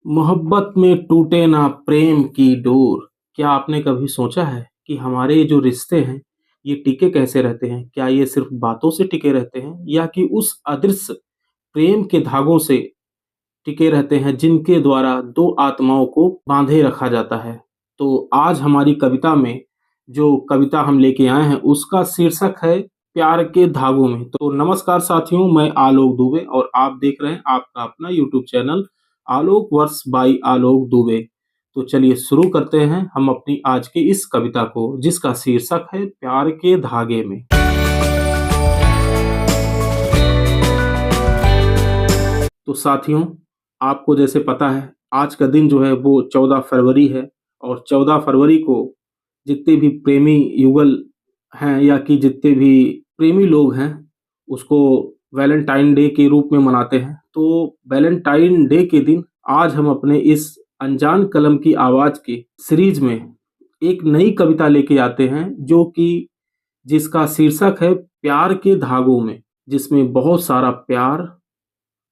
मोहब्बत में टूटे ना प्रेम की डोर। क्या आपने कभी सोचा है कि हमारे जो रिश्ते हैं, ये टिके कैसे रहते हैं? क्या ये सिर्फ बातों से टिके रहते हैं या कि उस अदृश्य प्रेम के धागों से टिके रहते हैं जिनके द्वारा 2 आत्माओं को बाँधे रखा जाता है? तो आज हमारी कविता में जो कविता हम लेके आए हैं उसका शीर्षक है प्यार के धागों में। तो नमस्कार साथियों, मैं आलोक दुबे और आप देख रहे हैं आपका अपना यूट्यूब चैनल आलोक वर्स बाय आलोक दुबे। तो चलिए शुरू करते हैं हम अपनी आज की इस कविता को जिसका शीर्षक है प्यार के धागे में। तो साथियों, आपको जैसे पता है आज का दिन जो है वो 14 फरवरी है और 14 फरवरी को जितने भी प्रेमी युगल हैं या कि जितने भी प्रेमी लोग हैं उसको वैलेंटाइन डे के रूप में मनाते हैं। तो वैलेंटाइन डे के दिन आज हम अपने इस अनजान कलम की आवाज की सीरीज में एक नई कविता लेके आते हैं जो कि जिसका शीर्षक है प्यार के धागों में, जिसमें बहुत सारा प्यार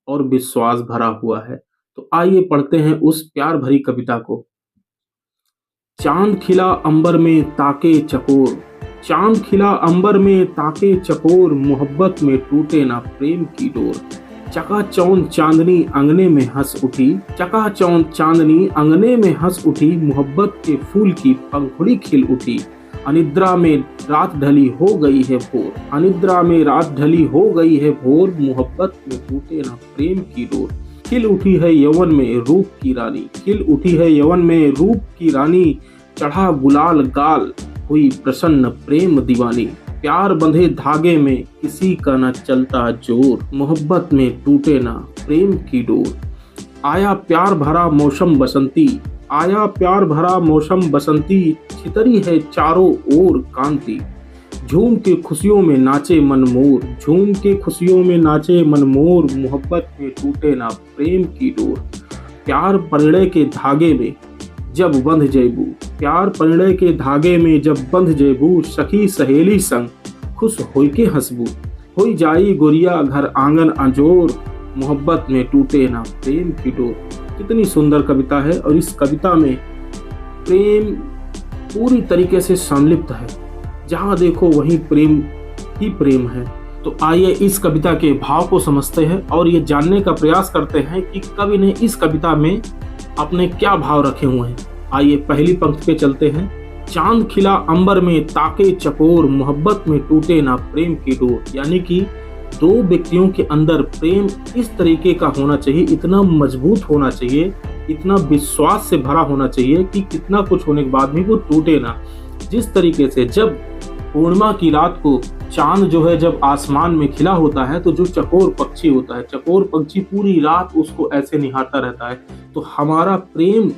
और विश्वास भरा हुआ है। तो आइए पढ़ते हैं उस प्यार भरी कविता को। चांद खिला अंबर में ताके चकोर, चांद खिला अंबर में ताके चकोर, मोहब्बत में टूटे ना प्रेम की डोर। चकाचौंध चांदनी अंगने में हंस उठी, चकाचौंध चांदनी अंगने में हंस उठी, मोहब्बत के फूल की पंखुड़ी खिल उठी। अनिद्रा में रात ढली हो गई है भोर, अनिद्रा में रात ढली हो गई है भोर, मोहब्बत में टूटे ना प्रेम की डोर। खिल उठी है यवन में रूप की रानी, खिल उठी है यवन में रूप की रानी, चढ़ा गुलाल गाल हुई प्रसन्न प्रेम दीवानी। प्यार बंधे धागे में किसी का न चलता जोर, मोहब्बत में टूटे ना प्रेम की डोर। आया प्यार भरा मौसम बसंती, आया प्यार भरा मौसम बसंती, छितरी है चारों ओर कांति। झूम के खुशियों में नाचे मन मोर, झूम के खुशियों में नाचे मन मोर, मोहब्बत में टूटे ना प्रेम की डोर। प्यार परिणय के धागे में जब बंध जैबू, प्यार परिणय के धागे में जब बंध जैबू, सखी सहेली संग खुश होई के हंसबू। होई जाई गुड़िया घर आंगन अंजोर, मोहब्बत में टूटे ना प्रेम की डोर। कितनी सुंदर कविता है और इस कविता में प्रेम पूरी तरीके से संलिप्त है। जहां देखो वहीं प्रेम ही प्रेम है। तो आइए इस कविता के भाव को समझते हैं और ये जानने का प्रयास करते हैं कि कवि ने इस कविता में अपने क्या भाव रखे हुए हैं। आइए पहली पंक्ति पे चलते हैं। चांद खिला अंबर में ताके चकोर, मोहब्बत में टूटे ना प्रेम की डोर। यानी कि दो व्यक्तियों के अंदर प्रेम इस तरीके का होना चाहिए, इतना मजबूत होना चाहिए, इतना विश्वास से भरा होना चाहिए कि कितना कुछ होने के बाद भी वो टूटे ना। जिस तरीके से जब पूर्णिमा की रात को चांद जो है जब आसमान में खिला होता है तो जो चकोर पक्षी होता है, चकोर पक्षी पूरी रात उसको ऐसे निहारता रहता है। तो हमारा प्रेम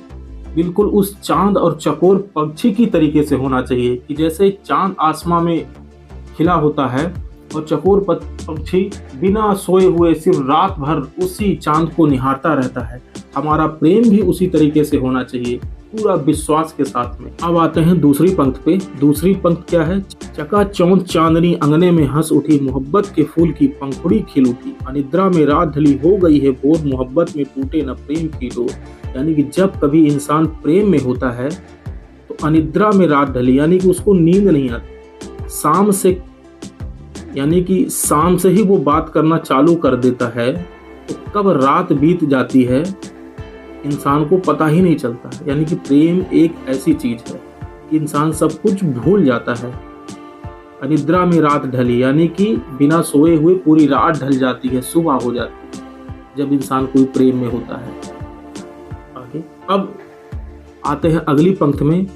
बिल्कुल उस चांद और चकोर पक्षी की तरीके से होना चाहिए कि जैसे चांद आसमान में खिला होता है और चकोर पक्षी बिना सोए हुए सिर्फ रात भर उसी चांद को निहारता रहता है। हमारा प्रेम भी उसी तरीके से होना चाहिए, पूरा विश्वास के साथ में। अब आते हैं दूसरी पंक्ति पे। दूसरी पंक्ति क्या है? चकाचौंध चांदनी अंगने में हंस उठी, मोहब्बत के फूल की पंखुड़ी खिल उठी। अनिद्रा में रात ढली हो गई है भोर, मोहब्बत में टूटे न प्रेम की डोर। यानी कि जब कभी इंसान प्रेम में होता है तो अनिद्रा में रात ढली, यानी कि उसको नींद नहीं आती। शाम से यानी कि शाम से ही वो बात करना चालू कर देता है तो कब रात बीत जाती है इंसान को पता ही नहीं चलता। यानी कि प्रेम एक ऐसी चीज है कि इंसान सब कुछ भूल जाता है। अनिद्रा में रात ढली यानी कि बिना सोए हुए पूरी रात ढल जाती है, सुबह हो जाती है जब इंसान कोई प्रेम में होता है। आगे अब आते हैं अगली पंक्ति में।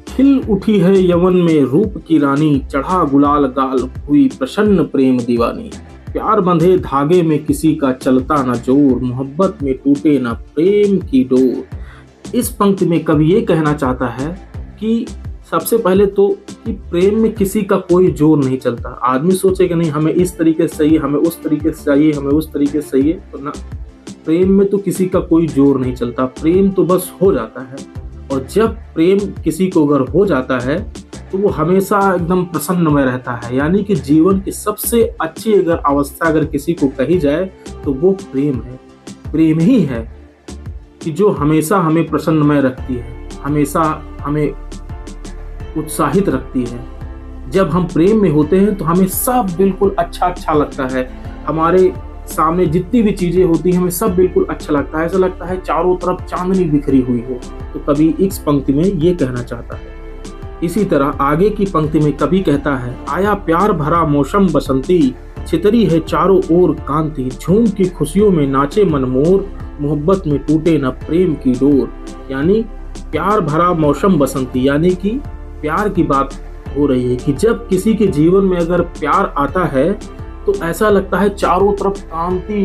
खिल उठी है यवन में रूप की रानी, चढ़ा गुलाल गाल हुई प्रसन्न प्रेम दीवानी। प्यार बंधे धागे में किसी का चलता न जोर, मोहब्बत में टूटे न प्रेम की डोर। इस पंक्ति में कवि ये कहना चाहता है कि सबसे पहले तो कि प्रेम में किसी का कोई जोर नहीं चलता। आदमी सोचे कि नहीं हमें इस तरीके से चाहिए, हमें उस तरीके से चाहिए, हमें उस तरीके से चाहिए, तो ना, प्रेम में तो किसी का कोई जोर नहीं चलता। प्रेम तो बस हो जाता है और जब प्रेम किसी को अगर हो जाता है तो वो हमेशा एकदम प्रसन्न में रहता है। यानी कि जीवन की सबसे अच्छी अगर अवस्था अगर किसी को कही जाए तो वो प्रेम है, प्रेम ही है। कि जो हमेशा हमें प्रसन्नमय रखती है, हमेशा हमें उत्साहित रखती है। जब हम प्रेम में होते हैं तो हमें सब बिल्कुल अच्छा लगता है। हमारे सामने जितनी भी चीजें होती हैं हमें सब बिल्कुल अच्छा लगता है, ऐसा लगता है चारों तरफ चांदनी बिखरी हुई हो। तो कवि इस पंक्ति में ये कहना चाहता है। इसी तरह आगे की पंक्ति में कवि कहता है, आया प्यार भरा मौसम बसंती, छितरी है चारों ओर कांति, झूम की खुशियों में नाचे मन मोर, मोहब्बत में टूटे न प्रेम की डोर। यानी प्यार भरा मौसम बसंती, यानी कि प्यार की बात हो रही है कि जब किसी के जीवन में अगर प्यार आता है तो ऐसा लगता है चारों तरफ कांति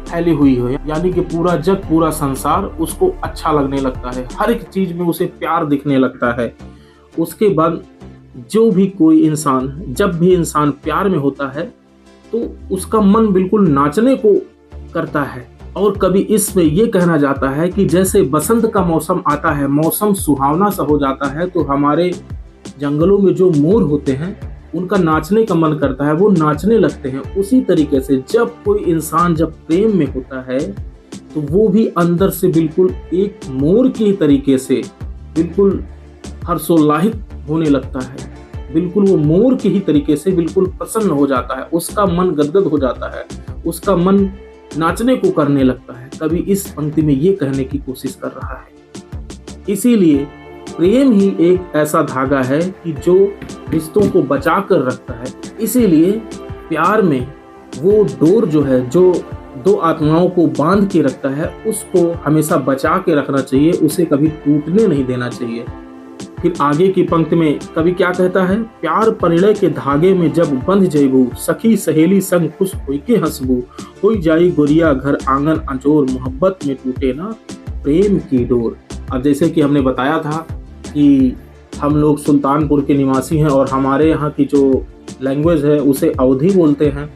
फैली हुई हो, यानी कि पूरा जग, पूरा संसार उसको अच्छा लगने लगता है, हर एक चीज में उसे प्यार दिखने लगता है। उसके बाद जो भी कोई इंसान, जब भी इंसान प्यार में होता है तो उसका मन बिल्कुल नाचने को करता है। और कभी इसमें ये कहना जाता है कि जैसे बसंत का मौसम आता है, मौसम सुहावना सा हो जाता है, तो हमारे जंगलों में जो मोर होते हैं उनका नाचने का मन करता है, वो नाचने लगते हैं। उसी तरीके से जब कोई इंसान जब प्रेम में होता है तो वो भी अंदर से बिल्कुल एक मोर की तरीके से बिल्कुल हर्षोल्लाहित होने लगता है, बिल्कुल वो मोर की ही तरीके से बिल्कुल प्रसन्न हो जाता है, उसका मन गदगद हो जाता है, उसका मन नाचने को करने लगता है। कभी इस पंक्ति में ये कहने की कोशिश कर रहा है। इसीलिए प्रेम ही एक ऐसा धागा है कि जो रिश्तों को बचा कर रखता है। इसीलिए प्यार में वो डोर जो है, जो दो आत्माओं को बांध के रखता है, उसको हमेशा बचा के रखना चाहिए, उसे कभी टूटने नहीं देना चाहिए। फिर आगे की पंक्ति में कवि क्या कहता है, प्यार परिणय के धागे में जब बंध जइबू, सखी सहेली संग खुश होई के हंसबू, होई जाई गोरिया घर आंगन अंजोर, मोहब्बत में टूटे ना प्रेम की डोर। अब जैसे कि हमने बताया था कि हम लोग सुल्तानपुर के निवासी हैं और हमारे यहाँ की जो लैंग्वेज है उसे अवधी बोलते हैं,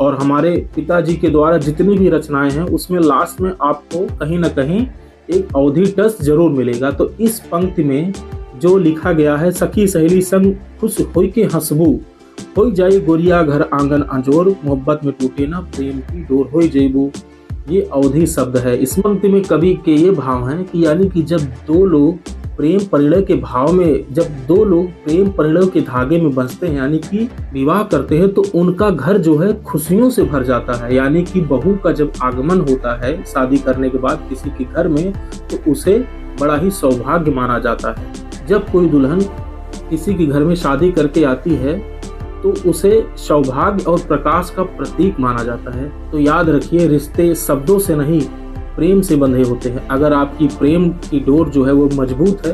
और हमारे पिताजी के द्वारा जितनी भी रचनाएं हैं उसमें लास्ट में आपको कहीं ना कहीं एक अवधी टच जरूर मिलेगा। तो इस पंक्ति में जो लिखा गया है, सखी सहेली संग खुश होई के हंसबू, होई जाई गोरिया घर आंगन अंजोर, मोहब्बत में टूटे ना प्रेम की डोर, होई जइबू, ये अवधी शब्द है। इस पंक्ति में कवि के ये भाव हैं कि यानी कि जब दो लोग प्रेम परिणय के भाव में, जब दो लोग प्रेम परिणय के धागे में बंधते हैं, यानी कि विवाह करते हैं, तो उनका घर जो है खुशियों से भर जाता है। यानी कि बहू का जब आगमन होता है शादी करने के बाद किसी के घर में, तो उसे बड़ा ही सौभाग्य माना जाता है। जब कोई दुल्हन किसी के घर में शादी करके आती है तो उसे सौभाग्य और प्रकाश का प्रतीक माना जाता है। तो याद रखिए, रिश्ते शब्दों से नहीं प्रेम से बंधे होते हैं। अगर आपकी प्रेम की डोर जो है वो मजबूत है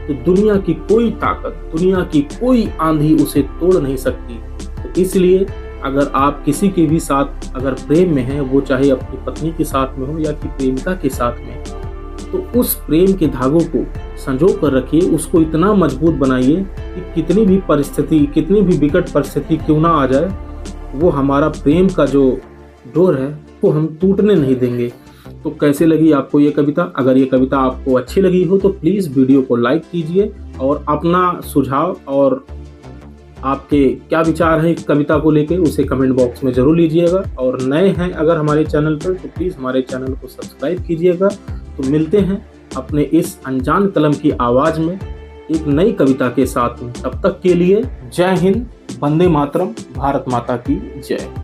तो दुनिया की कोई ताकत, दुनिया की कोई आंधी उसे तोड़ नहीं सकती। तो इसलिए अगर आप किसी के भी साथ अगर प्रेम में हैं, वो चाहे अपनी पत्नी के साथ में हो या कि प्रेमिका के साथ में, तो उस प्रेम के धागों को संजो कर रखिए, उसको इतना मजबूत बनाइए कि कितनी भी परिस्थिति, कितनी भी विकट परिस्थिति क्यों ना आ जाए, वो हमारा प्रेम का जो डोर है वो हम टूटने नहीं देंगे। तो कैसे लगी आपको ये कविता? अगर ये कविता आपको अच्छी लगी हो तो प्लीज़ वीडियो को लाइक कीजिए और अपना सुझाव और आपके क्या विचार हैं कविता को लेके उसे कमेंट बॉक्स में ज़रूर लीजिएगा। और नए हैं अगर हमारे चैनल पर तो प्लीज़ हमारे चैनल को सब्सक्राइब कीजिएगा। तो मिलते हैं अपने इस अनजान कलम की आवाज़ में एक नई कविता के साथ में। तब तक के लिए जय हिंद, वंदे मातरम, भारत माता की जय।